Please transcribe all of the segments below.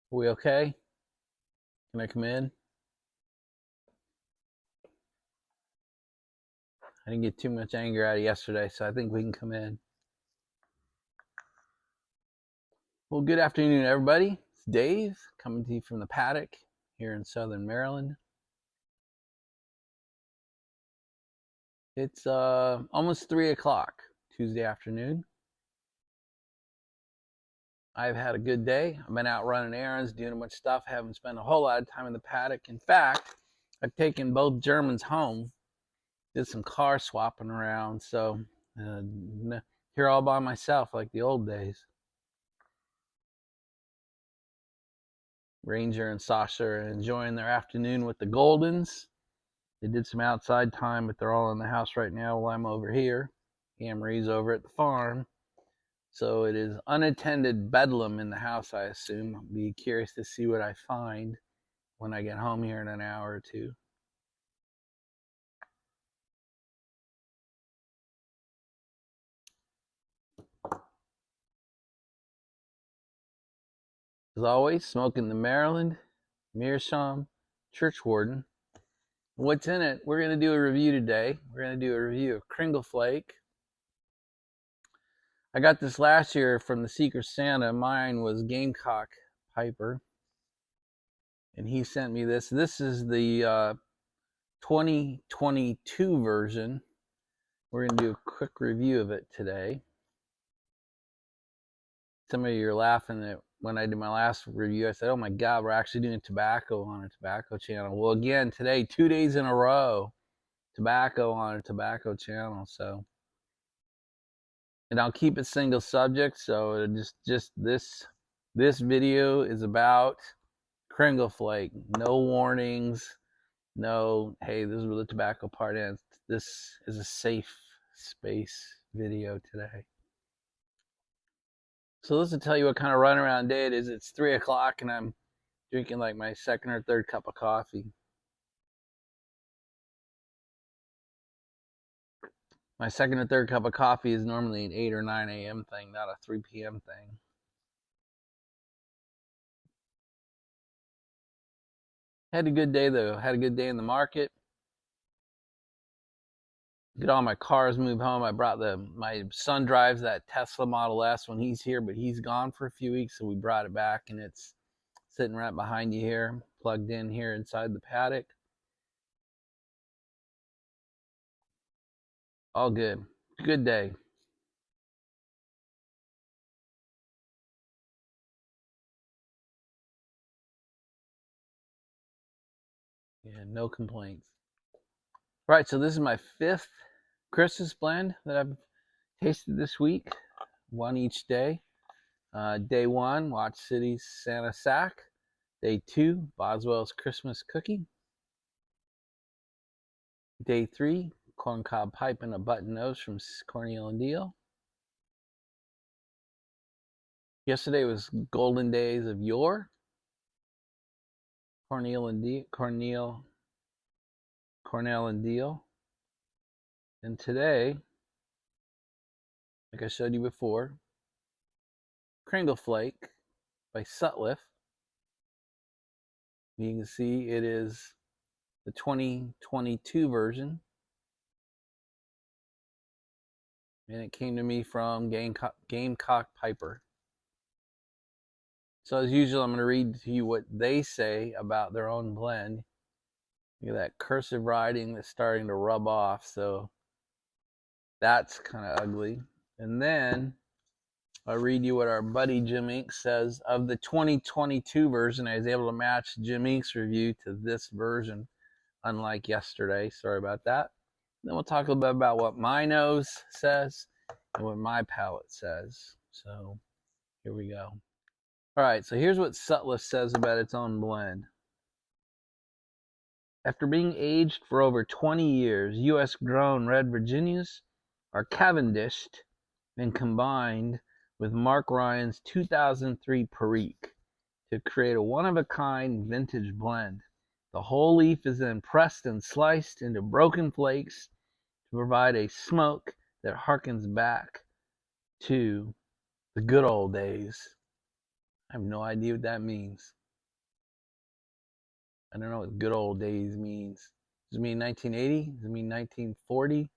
We okay? Can I come in? I didn't get too much anger out of yesterday, so I think we can come in. Well, good afternoon, everybody. It's Dave coming to you from the paddock here in Southern Maryland. It's almost 3 o'clock Tuesday afternoon. I've had a good day. I've been out running errands, doing a bunch of stuff. I haven't spent a whole lot of time in the paddock. In fact, I've taken both Germans home, did some car swapping around, so here all by myself like the old days. Ranger and Sasha are enjoying their afternoon with the Goldens. They did some outside time, but they're all in the house right now while I'm over here. Amory's over at the farm. So it is unattended bedlam in the house, I assume. I'll be curious to see what I find when I get home here in an hour or two. As always, smoking the Maryland Meerschaum Church Warden. What's in it? We're going to do a review today. We're going to do a review of Cringle Flake. I got this last year from the Secret Santa. Mine was Gamecock Piper. And he sent me this. This is the 2022 version. We're going to do a quick review of it today. Some of you are laughing at when I did my last review. I said, oh my God, we're actually doing tobacco on a tobacco channel. Well, again, today, 2 days in a row, tobacco on a tobacco channel. So, and I'll keep it single subject. So just this video is about Cringle Flake. No warnings. No, hey, this is where the tobacco part ends. This is a safe space video today. So this will tell you what kind of runaround day it is. It's 3 o'clock and I'm drinking like my second or third cup of coffee. My second or third cup of coffee is normally an 8 or 9 a.m. thing, not a 3 p.m. thing. Had a good day though. Had a good day in the market. Get all my cars moved home. I brought my son drives that Tesla Model S when he's here, but he's gone for a few weeks, so we brought it back and it's sitting right behind you here, plugged in here inside the paddock. All good. Good day. Yeah, no complaints. Right, so this is my 5th Christmas blend that I've tasted this week, one each day. Day 1, Watch City's Santa Sack. Day 2, Boswell's Christmas Cookie. Day 3, Corncob Pipe and a Button Nose from Cornel and Deal. Yesterday was Golden Days of Yore. Cornel and Deal. And today, like I showed you before, Cringle Flake by Sutliff. You can see it is the 2022 version. And it came to me from Gamecock Piper. So as usual, I'm going to read to you what they say about their own blend. Look at that cursive writing that's starting to rub off. So that's kind of ugly. And then I'll read you what our buddy Jim Inc. says of the 2022 version. I was able to match Jim Inc.'s review to this version, unlike yesterday. Sorry about that. Then we'll talk a little bit about what my nose says and what my palate says. So here we go. All right, so here's what Sutliff says about its own blend. After being aged for over 20 years, U.S. grown red Virginias are Cavendished and combined with Mark Ryan's 2003 Perique to create a one-of-a-kind vintage blend. The whole leaf is then pressed and sliced into broken flakes to provide a smoke that harkens back to the good old days. I have no idea what that means. I don't know what good old days means. Does it mean 1980? Does it mean 1940?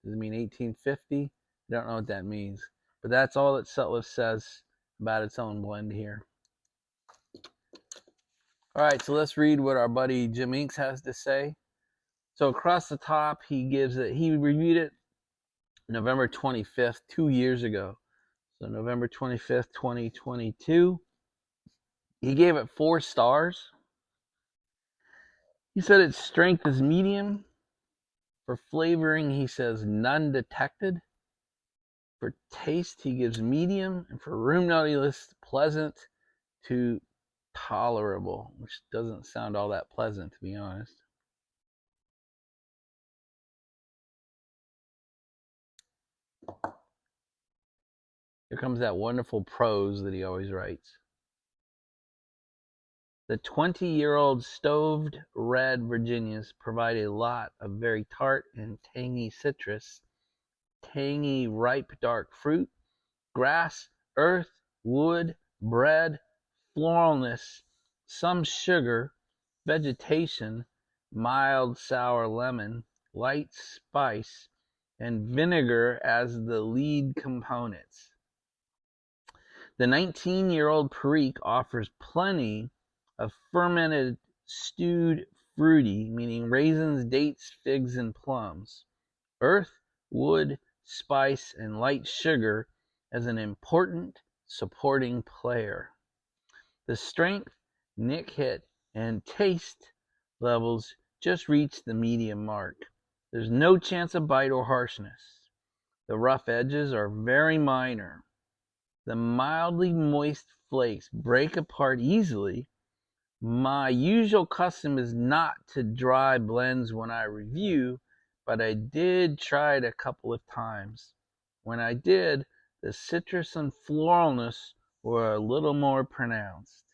Does it mean 1850? I don't know what that means. But that's all that Sutliff says about its own blend here. All right, so let's read what our buddy Jim Inks has to say. So across the top, he gives it, he reviewed it November 25th, 2 years ago. So November 25th, 2022. He gave it 4 stars. He said its strength is medium. For flavoring, he says none detected. For taste, he gives medium. And for room note, he lists pleasant to tolerable, which doesn't sound all that pleasant, to be honest. Here comes that wonderful prose that he always writes. The 20-year-old stoved red Virginias provide a lot of very tart and tangy citrus, tangy ripe dark fruit, grass, earth, wood, bread, floralness, some sugar, vegetation, mild sour lemon, light spice, and vinegar as the lead components. The 19-year-old Perique offers plenty of fermented stewed fruity, meaning raisins, dates, figs, and plums, earth, wood, spice, and light sugar as an important supporting player. The strength, nick hit, and taste levels just reach the medium mark. There's no chance of bite or harshness. The rough edges are very minor. The mildly moist flakes break apart easily. My usual custom is not to dry blends when I review, but I did try it a couple of times. When I did, the citrus and floralness were a little more pronounced.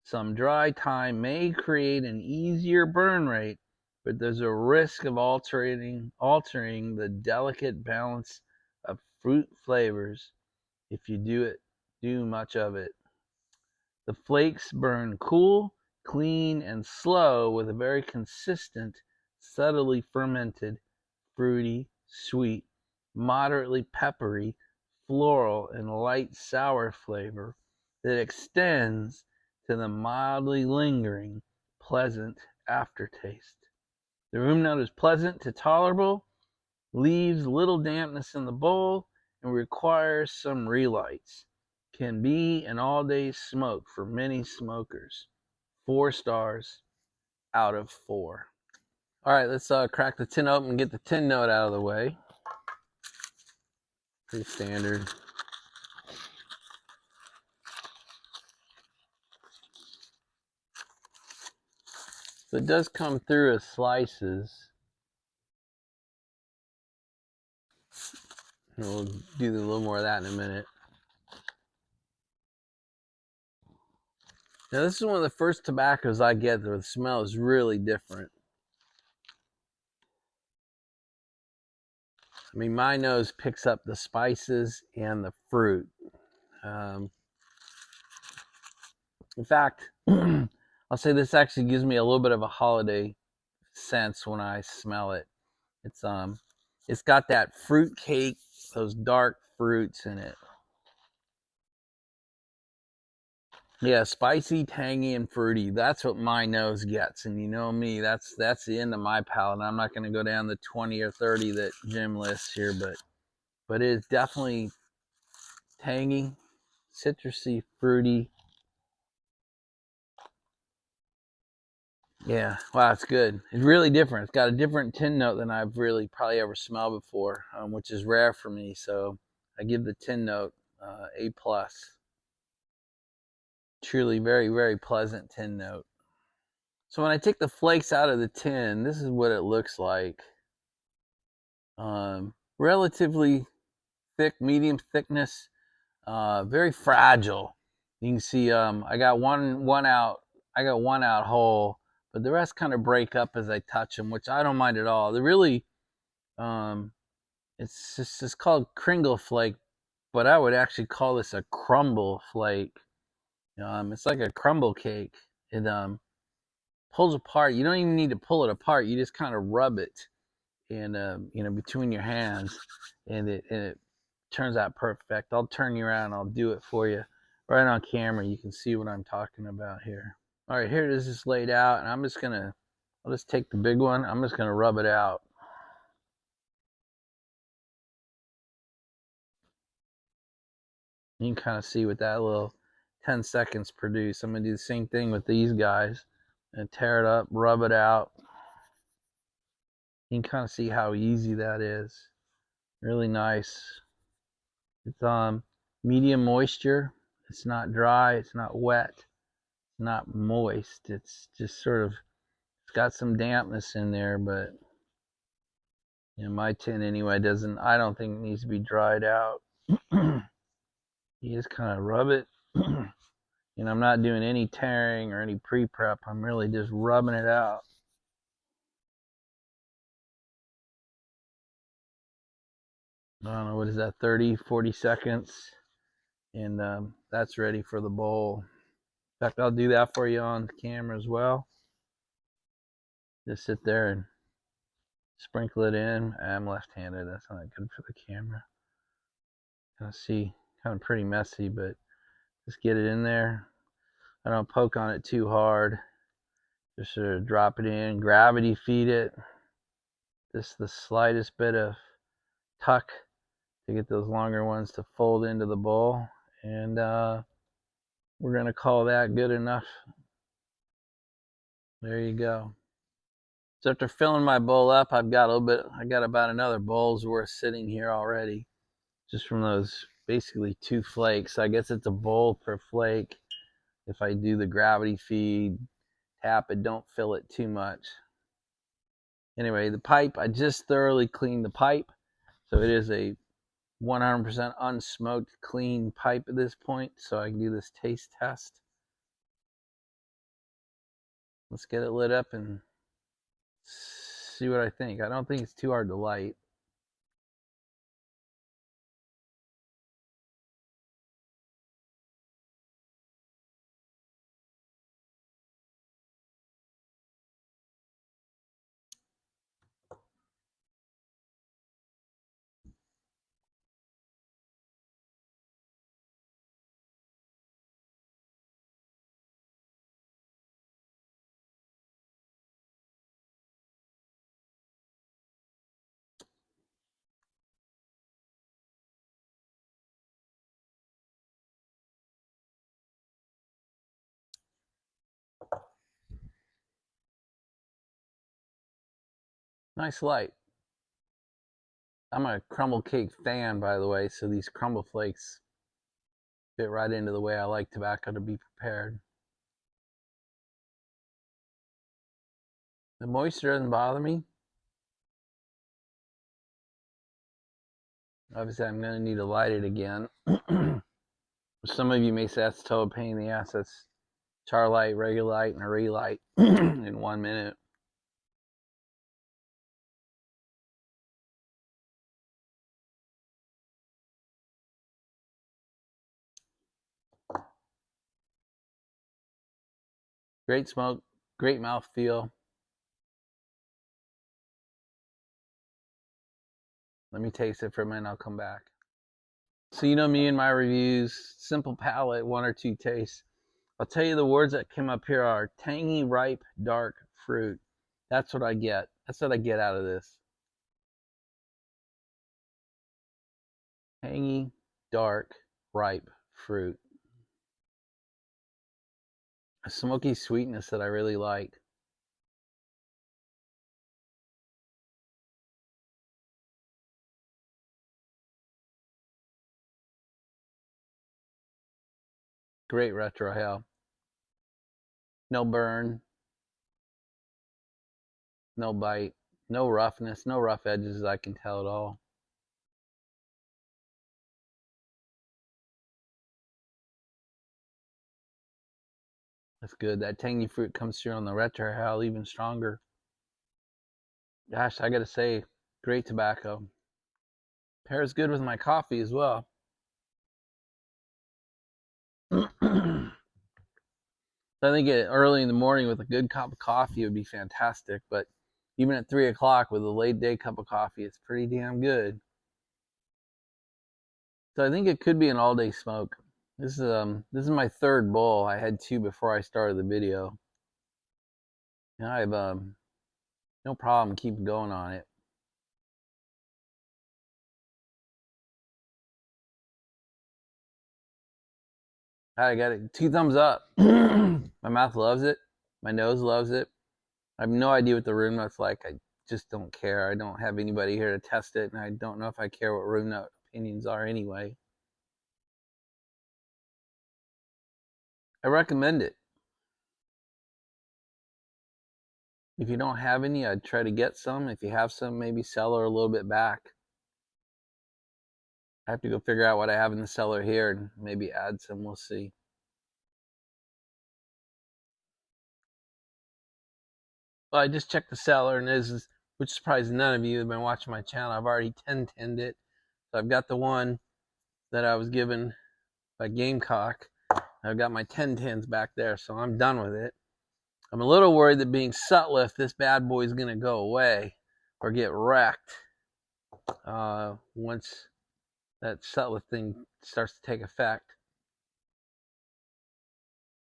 Some dry time may create an easier burn rate, but there's a risk of altering the delicate balance of fruit flavors if you do much of it. The flakes burn cool, clean, and slow with a very consistent, subtly fermented, fruity, sweet, moderately peppery, floral, and light sour flavor that extends to the mildly lingering, pleasant aftertaste. The room note is pleasant to tolerable, leaves little dampness in the bowl, and requires some relights. Can be an all-day smoke for many smokers. 4 stars out of 4. All right, let's crack the tin open and get the tin note out of the way. Pretty standard. So it does come through as slices. And we'll do a little more of that in a minute. Now this is one of the first tobaccos I get where the smell is really different. I mean, my nose picks up the spices and the fruit. In fact, I'll say this actually gives me a little bit of a holiday sense when I smell it. It's got that fruit cake, those dark fruits in it. Yeah, spicy, tangy, and fruity. That's what my nose gets, and you know me, that's the end of my palate. I'm not going to go down the 20 or 30 that Jim lists here, but it is definitely tangy, citrusy, fruity. Yeah, wow, it's good. It's really different. It's got a different tin note than I've really probably ever smelled before, which is rare for me. So I give the tin note A plus. Truly very, very pleasant tin note. So when I take the flakes out of the tin, this is what it looks like. Relatively thick, medium thickness, very fragile. You can see I got one out. I got one out whole, but the rest kind of break up as I touch them, which I don't mind at all. They're really, it's called Cringle Flake, but I would actually call this a crumble flake. It's like a crumble cake. It pulls apart. You don't even need to pull it apart. You just kind of rub it in, between your hands, and it turns out perfect. I'll turn you around. I'll do it for you right on camera. You can see what I'm talking about here. All right, here it is just laid out, and I'll just take the big one. I'm just gonna rub it out. You can kind of see what that little 10 seconds produce. I'm gonna do the same thing with these guys and tear it up, rub it out. You can kind of see how easy that is. Really nice. It's medium moisture. It's not dry, it's not wet, it's not moist. It's just sort of, it's got some dampness in there, but my tin anyway I don't think it needs to be dried out. You just kind of rub it. I'm not doing any tearing or any pre-prep. I'm really just rubbing it out. I don't know, what is that, 30, 40 seconds? And that's ready for the bowl. In fact, I'll do that for you on camera as well. Just sit there and sprinkle it in. I'm left-handed. That's not good for the camera. Kind of see, kind of pretty messy, but just get it in there. I don't poke on it too hard. Just sort of drop it in, gravity feed it. Just the slightest bit of tuck to get those longer ones to fold into the bowl. And we're going to call that good enough. There you go. So after filling my bowl up, I got about another bowl's worth sitting here already, just from those basically 2 flakes. I guess it's a bowl per flake. If I do the gravity feed, tap it, don't fill it too much. Anyway, the pipe, I just thoroughly cleaned the pipe. So it is a 100% unsmoked, clean pipe at this point, so I can do this taste test. Let's get it lit up and see what I think. I don't think it's too hard to light. Nice light. I'm a crumble cake fan, by the way, so these crumble flakes fit right into the way I like tobacco to be prepared. The moisture doesn't bother me. Obviously, I'm going to need to light it again. Some of you may say that's a total pain in the ass. That's char light, regular light, and a relight in 1 minute. Great smoke, great mouthfeel. Let me taste it for a minute, I'll come back. So you know me and my reviews, simple palate, 1 or 2 tastes. I'll tell you the words that came up here are tangy, ripe, dark fruit. That's what I get. That's what I get out of this. Tangy, dark, ripe fruit. A smoky sweetness that I really like. Great retrohale. No burn. No bite. No roughness. No rough edges I can tell at all. That's good. That tangy fruit comes through on the retrohale even stronger. Gosh, I gotta say, great tobacco. Pairs good with my coffee as well. So I think early in the morning with a good cup of coffee would be fantastic. But even at 3 o'clock with a late day cup of coffee, it's pretty damn good. So I think it could be an all day smoke. This is my third bowl. I had 2 before I started the video. And I have no problem keeping going on it. I got it. 2 thumbs up. My mouth loves it. My nose loves it. I have no idea what the room note's like. I just don't care. I don't have anybody here to test it, and I don't know if I care what room note opinions are anyway. I recommend it. If you don't have any, I'd try to get some. If you have some, maybe sell her a little bit back. I have to go figure out what I have in the cellar here and maybe add some. We'll see. Well, I just checked the cellar, and which surprised none of you have been watching my channel. I've already 10-10'd it. So I've got the one that I was given by Gamecock. I've got my 10-10s back there, so I'm done with it. I'm a little worried that being Sutliff, this bad boy is going to go away or get wrecked once that Sutliff thing starts to take effect.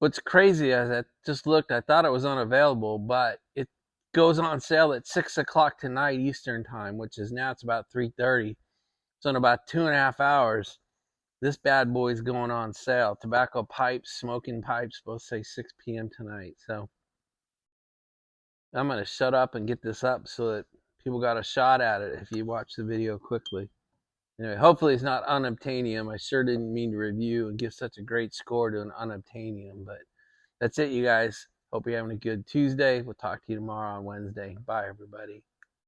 What's crazy is I just looked, I thought it was unavailable, but it goes on sale at 6 o'clock tonight Eastern time, which is now it's about 3:30. So in about 2.5 hours, this bad boy is going on sale. Tobacco pipes, smoking pipes, both say 6 p.m. tonight. So I'm going to shut up and get this up so that people got a shot at it if you watch the video quickly. Anyway, hopefully it's not unobtainium. I sure didn't mean to review and give such a great score to an unobtainium, but that's it, you guys. Hope you're having a good Tuesday. We'll talk to you tomorrow on Wednesday. Bye, everybody.